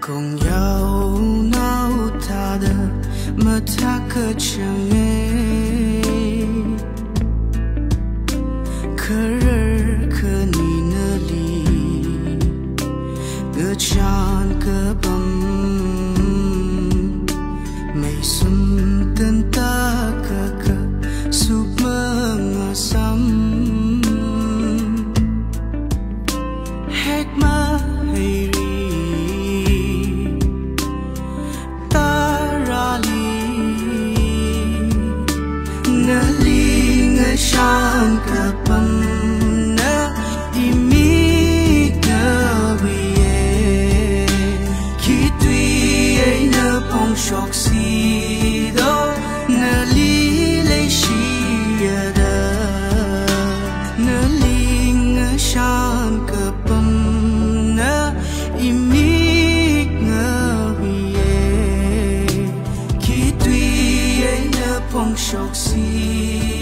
共有那他的么他可成诶，可人可你那里个唱个蹦，没孙等大个个苏么我sam hekmah hiri Sang kapam na imig na wiye kitui ay na pong shock sido na lilay siya da na ling sang kapam na imig na wiye kitui ay na pong shock sido